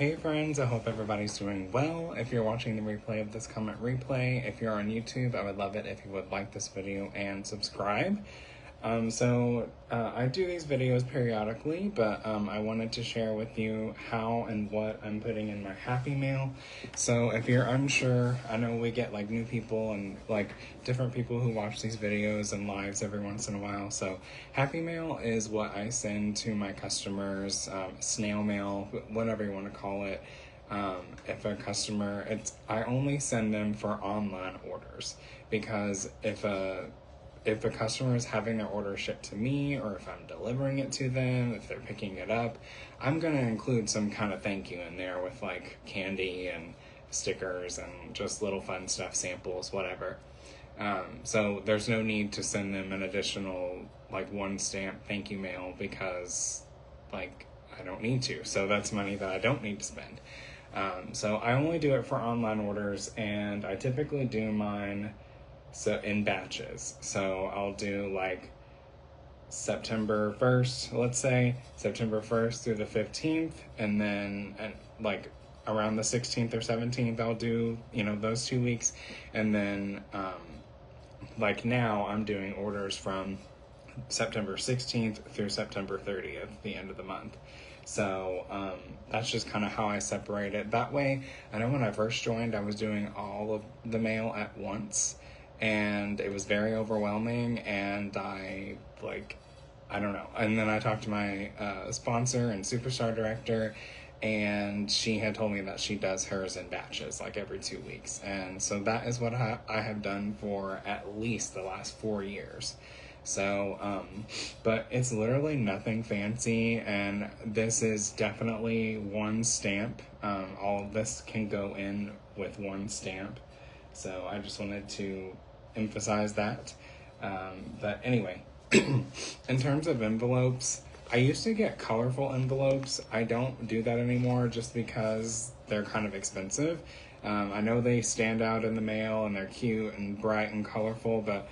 Hey friends, I hope everybody's doing well. If you're watching the replay of this comment replay, if you're on YouTube, I would love it if you would like this video and subscribe. I do these videos periodically, but I wanted to share with you how and what I'm putting in my Happy Mail. So if you're unsure, I know we get like new people and like different people who watch these videos and lives every once in a while. So Happy Mail is what I send to my customers, snail mail, whatever you want to call it. If a customer, I only send them for online orders, because if a customer is having their order shipped to me, or if I'm delivering it to them, if they're picking it up, I'm going to include some kind of thank you in there with like candy and stickers and just little fun stuff, samples, whatever. So there's no need to send them an additional like one stamp thank you mail, because like I don't need to. So that's money that I don't need to spend. So I only do it for online orders, and I typically do mine in batches. So I'll do like September 1st, let's say, September 1st through the 15th, and then like around the 16th or 17th, I'll do, those 2 weeks. And then like now I'm doing orders from September 16th through September 30th, the end of the month. So that's just kind of how I separate it that way. I know when I first joined, I was doing all of the mail at once, and it was very overwhelming, and I don't know. And then I talked to my sponsor and superstar director, and she had told me that she does hers in batches, like every 2 weeks. And so that is what I have done for at least the last 4 years. So, but it's literally nothing fancy, and this is definitely one stamp. All of this can go in with one stamp. So I just wanted to emphasize that. But anyway, in terms of envelopes, I used to get colorful envelopes. I don't do that anymore, just because they're kind of expensive. I know they stand out in the mail and they're cute and bright and colorful, but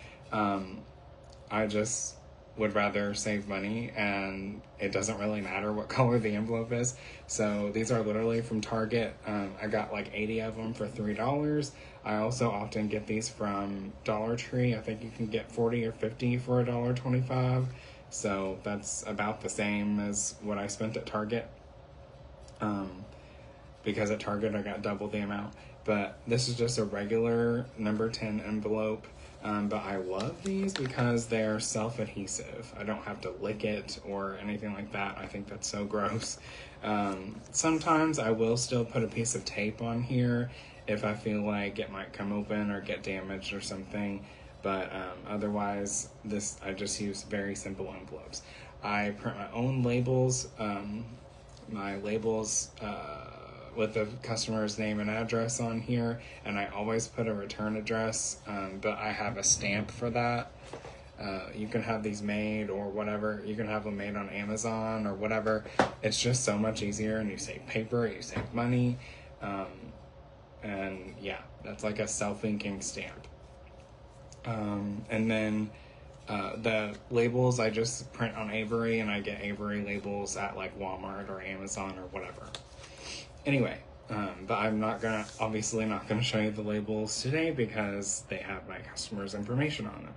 I just would rather save money, and it doesn't really matter what color the envelope is. So these are literally from Target. I got like 80 of them for $3. I also often get these from Dollar Tree. I think you can get 40 or 50 for $1.25. So that's about the same as what I spent at Target. Because at Target I got double the amount. But this is just a regular number 10 envelope. But I love these because they're self-adhesive. I don't have to lick it or anything like that. I think that's so gross. Sometimes I will still put a piece of tape on here if I feel like it might come open or get damaged or something. But otherwise, I just use very simple envelopes. I print my own labels. My labels with the customer's name and address on here, and I always put a return address, but I have a stamp for that. You can have these made or whatever. You can have them made on Amazon or whatever. It's just so much easier, and you save paper, you save money, and yeah, that's like a self-inking stamp. And then the labels I just print on Avery, and I get Avery labels at like Walmart or Amazon or whatever. Anyway, but I'm obviously not gonna show you the labels today because they have my customers' information on them.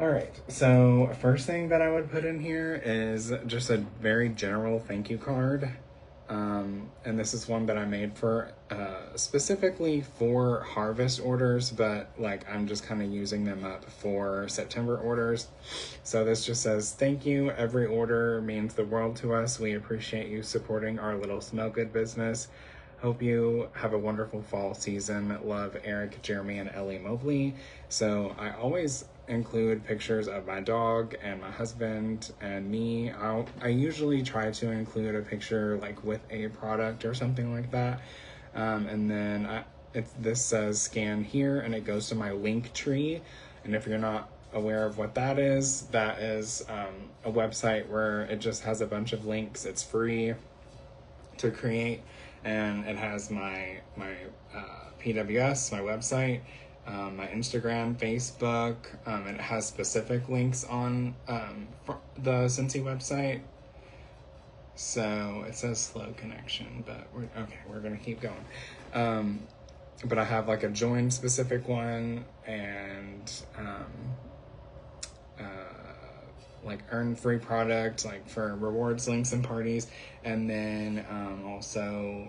All right, so first thing that I would put in here is just a very general thank you card. And this is one that I made for specifically for harvest orders, but like I'm just kind of using them up for September orders. So this just says, thank you. Every order means the world to us. We appreciate you supporting our little smell good business. Hope you have a wonderful fall season. Love, Eric, Jeremy, and Ellie Mobley. So I always include pictures of my dog and my husband and me. I usually try to include a picture like with a product or something like that. And then this says scan here, and it goes to my link tree. And if you're not aware of what that is a website where it just has a bunch of links. It's free to create, and it has my PWS, my website, my Instagram, Facebook, and it has specific links on the Scentsy website. So it says slow connection, but we're gonna keep going. But I have like a join specific one, and like earn free product, like for rewards, links, and parties, and then also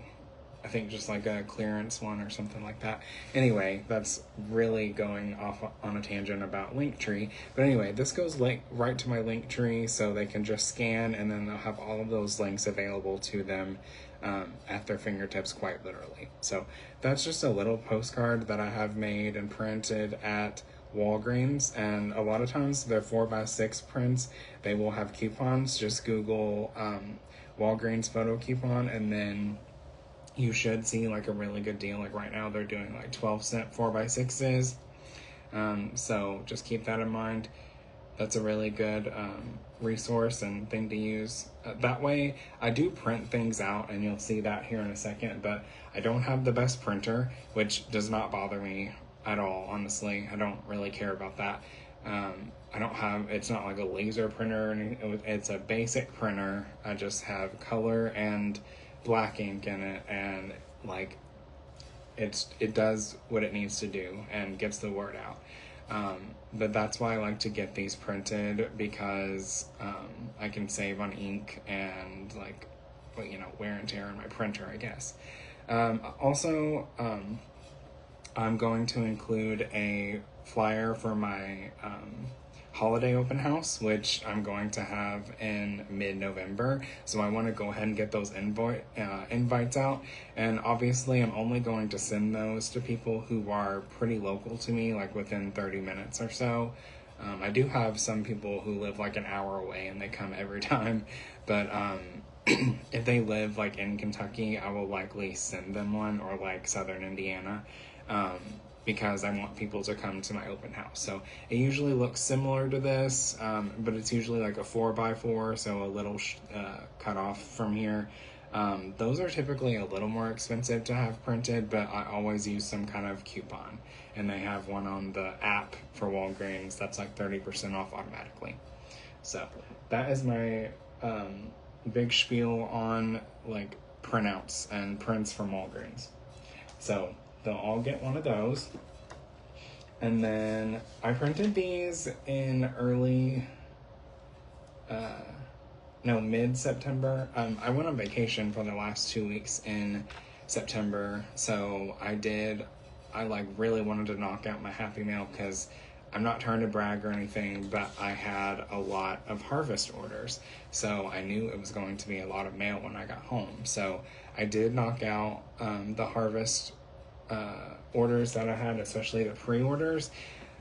I think just like a clearance one or something like that. Anyway, that's really going off on a tangent about Linktree. But anyway, this goes right to my Linktree, so they can just scan, and then they'll have all of those links available to them at their fingertips, quite literally. So that's just a little postcard that I have made and printed at Walgreens, and a lot of times they're 4x6 prints. They will have coupons. Just Google Walgreens photo coupon, and then you should see like a really good deal. Like right now they're doing like 12-cent 4x6s. So just keep that in mind. That's a really good resource and thing to use. That way, I do print things out, and you'll see that here in a second, but I don't have the best printer, which does not bother me at all, honestly. I don't really care about that. It's not like a laser printer, and it's a basic printer. I just have color and black ink in it, and like it does what it needs to do and gets the word out. But that's why I like to get these printed, because I can save on ink and like, wear and tear on my printer, I guess. Also, I'm going to include a flyer for my holiday open house, which I'm going to have in mid-November. So I want to go ahead and get those invites out. And obviously I'm only going to send those to people who are pretty local to me, like within 30 minutes or so. I do have some people who live like an hour away and they come every time, but if they live like in Kentucky, I will likely send them one, or like Southern Indiana, because I want people to come to my open house. So it usually looks similar to this, but it's usually like a 4x4, so a little cut off from here. Those are typically a little more expensive to have printed, but I always use some kind of coupon, and they have one on the app for Walgreens that's like 30% off automatically. So that is my big spiel on like printouts and prints from Walgreens. So they'll all get one of those. And then I printed these in mid-September. I went on vacation for the last 2 weeks in September, so I like really wanted to knock out my Happy Mail, because I'm not trying to brag or anything, but I had a lot of harvest orders, so I knew it was going to be a lot of mail when I got home. So I did knock out the harvest orders that I had, especially the pre-orders,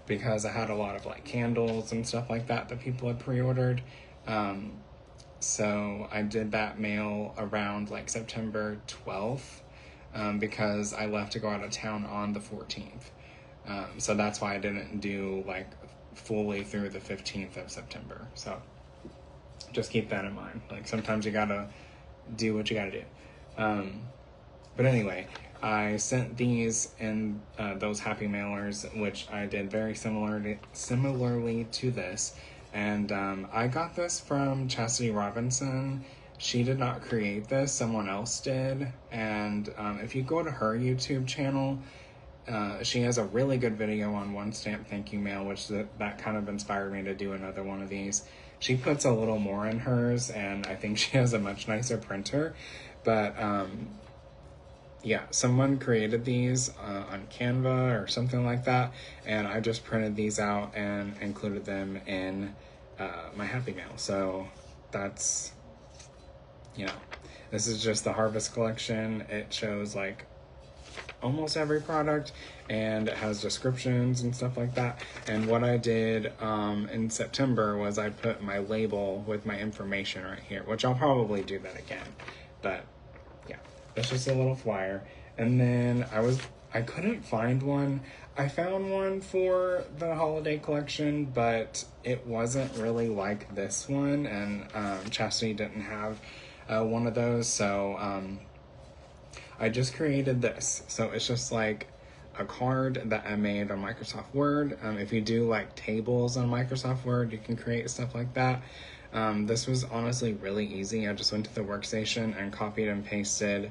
because I had a lot of like candles and stuff like that people had pre-ordered. So I did that mail around like September 12th, because I left to go out of town on the 14th. So that's why I didn't do like fully through the 15th of September. So just keep that in mind. Like sometimes you gotta do what you gotta do. But anyway, I sent these in those happy mailers, which I did very similarly to this. And I got this from Chastity Robinson. She did not create this, someone else did. And if you go to her YouTube channel, she has a really good video on one stamp thank you mail, which that kind of inspired me to do another one of these. She puts a little more in hers, and I think she has a much nicer printer. But yeah, someone created these on Canva or something like that, and I just printed these out and included them in my Happy Mail. So that's, this is just the Harvest collection. It shows like almost every product, and it has descriptions and stuff like that. And what I did in September was I put my label with my information right here, which I'll probably do that again. But yeah, that's just a little flyer. And then I couldn't find one. I found one for the holiday collection, but it wasn't really like this one, and Chastity didn't have one of those, so I just created this. So it's just like a card that I made on Microsoft Word. If you do like tables on Microsoft Word, you can create stuff like that. This was honestly really easy. I just went to the workstation and copied and pasted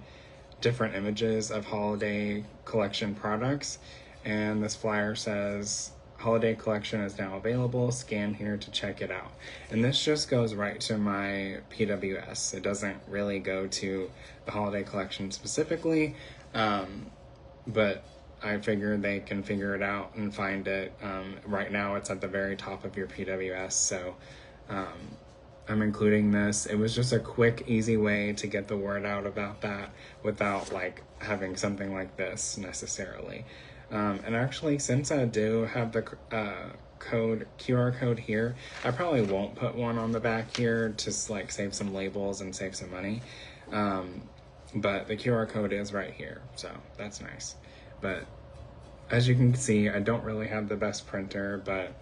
different images of holiday collection products, and this flyer says holiday collection is now available, scan here to check it out. And this just goes right to my PWS. It doesn't really go to the holiday collection specifically, but I figure they can figure it out and find it. Right now it's at the very top of your PWS, so I'm including this. It was just a quick, easy way to get the word out about that without like having something like this necessarily. And actually, since I do have the QR code here, I probably won't put one on the back here to like save some labels and save some money. But the QR code is right here, so that's nice. But as you can see, I don't really have the best printer, but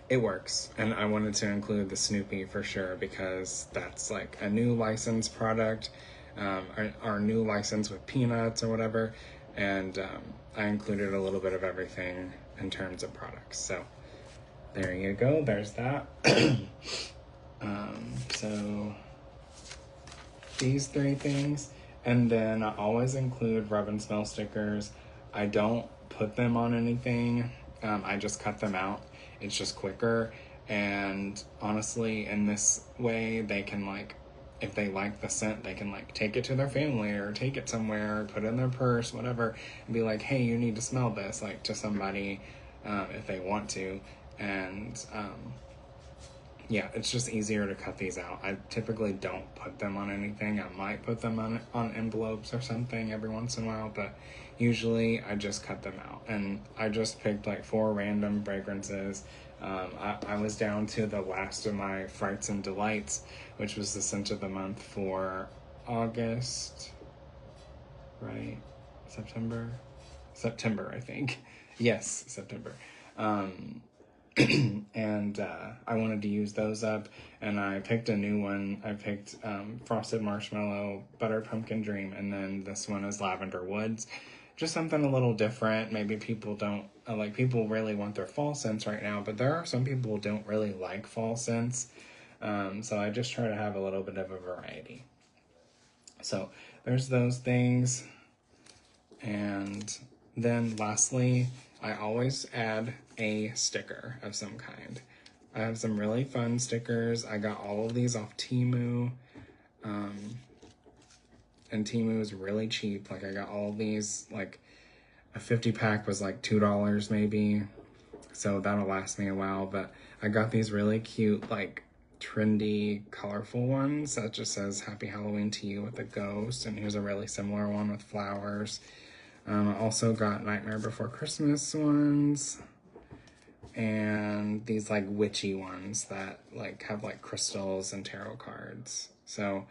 it works. And I wanted to include the Snoopy for sure because that's like a new licensed product, our new license with Peanuts or whatever. And I included a little bit of everything in terms of products. So there you go, there's that. So these three things. And then I always include rub and smell stickers. I don't put them on anything. I just cut them out. It's just quicker. And honestly, in this way, they can like, if they like the scent, they can like take it to their family or take it somewhere, put it in their purse, whatever, and be like, hey, you need to smell this, like to somebody if they want to. And yeah, it's just easier to cut these out. I typically don't put them on anything. I might put them on envelopes or something every once in a while, but usually I just cut them out. And I just picked like 4 random fragrances. I was down to the last of my Frights and Delights, which was the scent of the month for August, right? September, I think. Yes, September. And I wanted to use those up, and I picked a new one. I picked Frosted Marshmallow, Buttered Pumpkin Dream, and then this one is Lavender Woods. Just something a little different. Maybe people don't, like people really want their fall scents right now, but there are some people who don't really like fall scents. So I just try to have a little bit of a variety. So there's those things. And then lastly, I always add a sticker of some kind. I have some really fun stickers. I got all of these off Temu. And Temu is really cheap. Like I got all of these, like a 50 pack was like $2 maybe. So that'll last me a while. But I got these really cute, like trendy, colorful ones that just says Happy Halloween to you with a ghost. And here's a really similar one with flowers. I also got Nightmare Before Christmas ones, and these like witchy ones that like have like crystals and tarot cards. So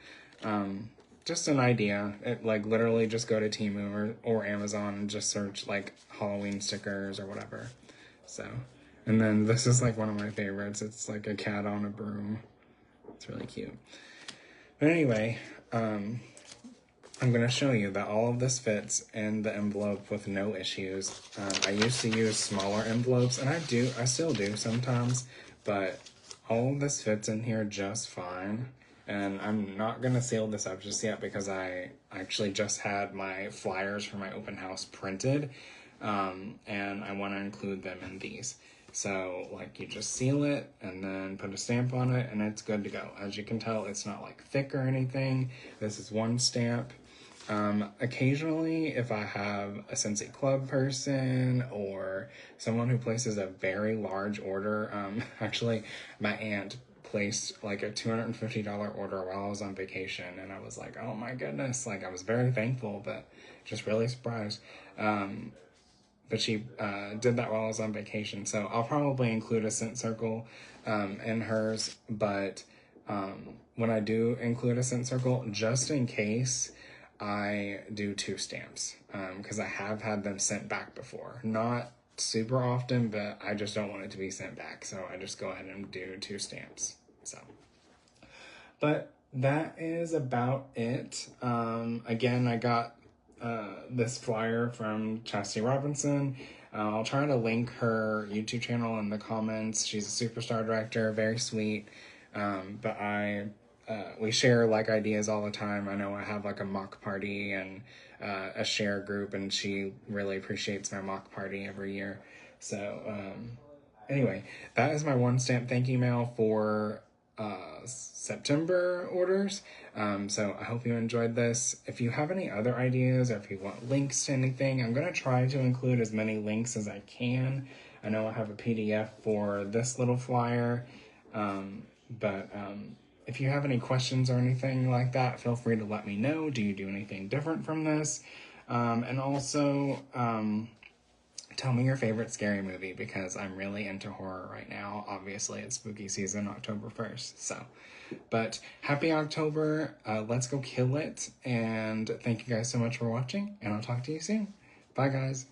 just an idea. It like literally just go to Temu or Amazon and just search like Halloween stickers or whatever. So, and then this is like one of my favorites. It's like a cat on a broom. It's really cute. But anyway, I'm going to show you that all of this fits in the envelope with no issues. I used to use smaller envelopes, and I still do sometimes, but all of this fits in here just fine. And I'm not going to seal this up just yet because I actually just had my flyers for my open house printed, and I want to include them in these. So, like, you just seal it and then put a stamp on it, and it's good to go. As you can tell, it's not, like, thick or anything. This is one stamp. Occasionally, if I have a Scentsy Club person or someone who places a very large order, actually, my aunt placed like a $250 order while I was on vacation, and I was like, oh my goodness, like I was very thankful, but just really surprised. But she did that while I was on vacation, so I'll probably include a scent circle in hers, but when I do include a scent circle, just in case, I do 2 stamps, because I have had them sent back before. Not super often, but I just don't want it to be sent back, so I just go ahead and do 2 stamps. So, but that is about it. Again, I got this flyer from Chastity Robinson. I'll try to link her YouTube channel in the comments. She's a superstar director, very sweet. But we share like ideas all the time. I know I have like a mock party and a share group, and she really appreciates my mock party every year. So anyway, that is my one stamp thank you mail for September orders. So I hope you enjoyed this. If you have any other ideas or if you want links to anything, I'm going to try to include as many links as I can. I know I have a PDF for this little flyer, but if you have any questions or anything like that, feel free to let me know. Do you do anything different from this? And also, tell me your favorite scary movie, because I'm really into horror right now. Obviously, it's spooky season, October 1st. So, but happy October. Let's go kill it. And thank you guys so much for watching, and I'll talk to you soon. Bye, guys.